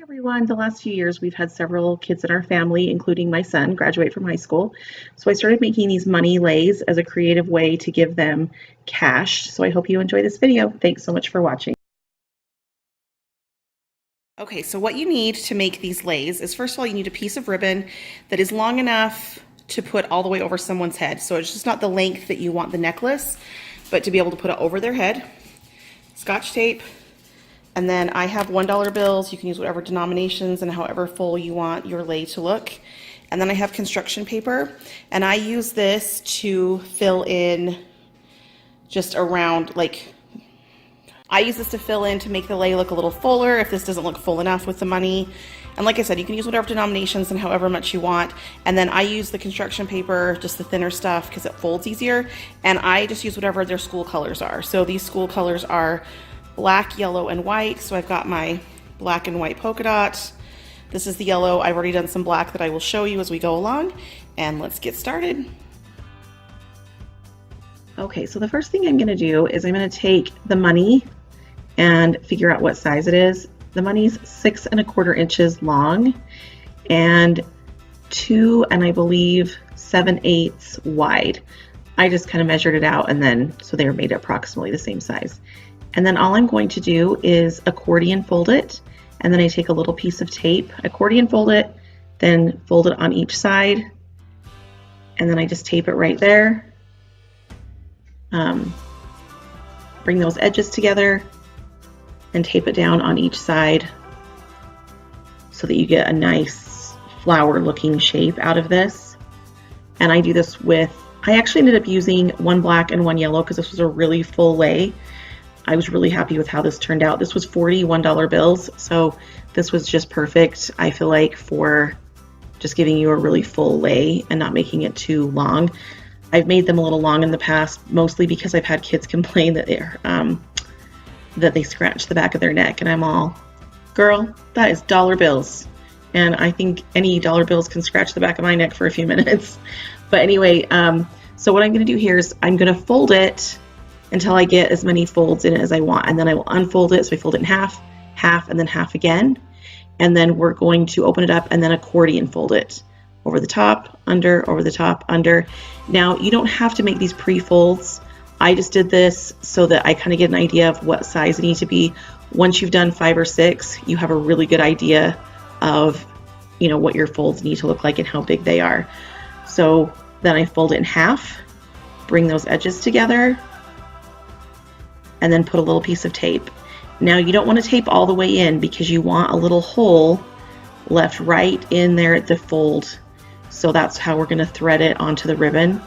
Everyone, the last few years we've had several kids in our family, including my son, graduate from high school. So I started making these money lays as a creative way to give them cash. So I hope you enjoy this video. Thanks so much for watching. Okay, so what you need to make these lays is, first of all, you need a piece of ribbon that is long enough to put all the way over someone's head. So it's just not the length that you want the necklace, but to be able to put it over their head. Scotch tape. And then I have $1 bills. You can use whatever denominations and however full you want your lay to look. And then I have construction paper, and I use this to fill in just around, I use this to fill in to make the lay look a little fuller if this doesn't look full enough with the money. And like I said, you can use whatever denominations and however much you want. And then I use the construction paper, just the thinner stuff, because it folds easier. And I just use whatever their school colors are. So these school colors are black, yellow, and white. So I've got my black and white polka dots. This is the yellow. I've already done some black that I will show you as we go along. And let's get started. Okay, so the first thing I'm gonna do is I'm gonna take the money and figure out what size it is. The money's 6 1/4 inches long and 2 and I believe 7/8 wide. I just kind of measured it out, and then so they were made approximately the same size. And then all I'm going to do is accordion fold it, and then I take a little piece of tape, accordion fold it, then fold it on each side, and then I just tape it right there. Bring those edges together and tape it down on each side so that you get a nice flower looking shape out of this. And I do this with, I actually ended up using one black and one yellow because this was a really full lay. I was really happy with how this turned out. This was 40 $1 bills, so this was just perfect, I feel like, for just giving you a really full lay and not making it too long. I've made them a little long in the past, mostly because I've had kids complain that they scratch the back of their neck, and I'm all, girl, that is dollar bills. And I think any dollar bills can scratch the back of my neck for a few minutes. But anyway, so what I'm gonna do here is I'm gonna fold it until I get as many folds in it as I want. And then I will unfold it. So I fold it in half, half, and then half again. And then we're going to open it up and then accordion fold it over the top, under, over the top, under. Now you don't have to make these pre-folds. I just did this so that I kind of get an idea of what size it needs to be. Once you've done 5 or 6, you have a really good idea of, what your folds need to look like and how big they are. So then I fold it in half, bring those edges together, and then put a little piece of tape. Now you don't want to tape all the way in because you want a little hole left right in there at the fold. So that's how we're going to thread it onto the ribbon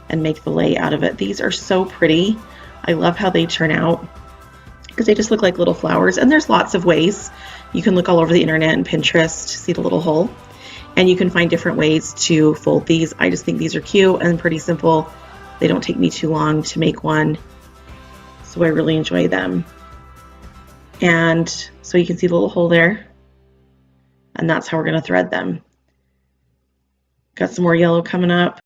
and make the lay out of it. These are so pretty. I love how they turn out because they just look like little flowers. And there's lots of ways. You can look all over the internet and Pinterest to see the little hole. And you can find different ways to fold these. I just think these are cute and pretty simple. They don't take me too long to make one. So I really enjoy them. And so you can see the little hole there. And that's how we're going to thread them. Got some more yellow coming up.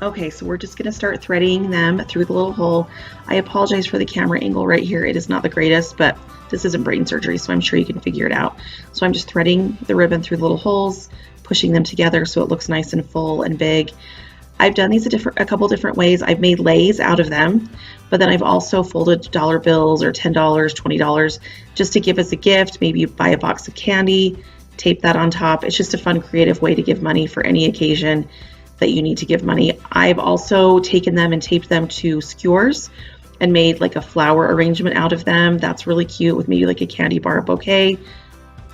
Okay, so we're just going to start threading them through the little hole. I apologize for the camera angle right here. It is not the greatest, but this isn't brain surgery, so I'm sure you can figure it out. So I'm just threading the ribbon through the little holes, pushing them together so it looks nice and full and big. I've done these a couple different ways. I've made lays out of them, but then I've also folded dollar bills or $10, $20 just to give as a gift. Maybe you buy a box of candy, tape that on top. It's just a fun, creative way to give money for any occasion that you need to give money. I've also taken them and taped them to skewers and made like a flower arrangement out of them. That's really cute with maybe like a candy bar bouquet.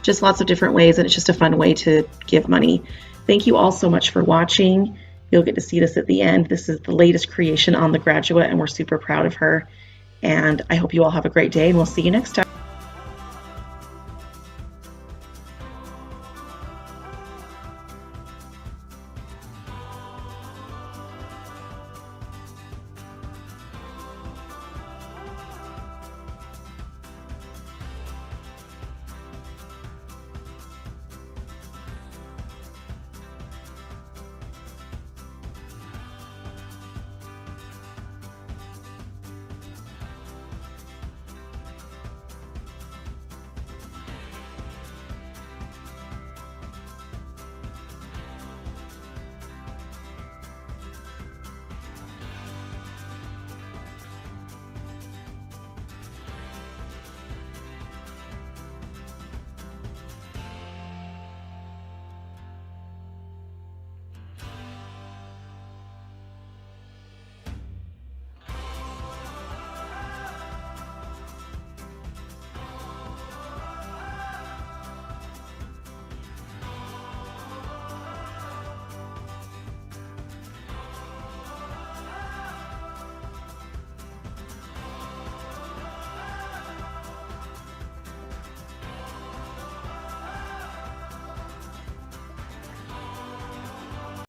Just lots of different ways, and it's just a fun way to give money. Thank you all so much for watching. You'll get to see this at the end. This is the latest creation on the graduate, and we're super proud of her. And I hope you all have a great day, and we'll see you next time.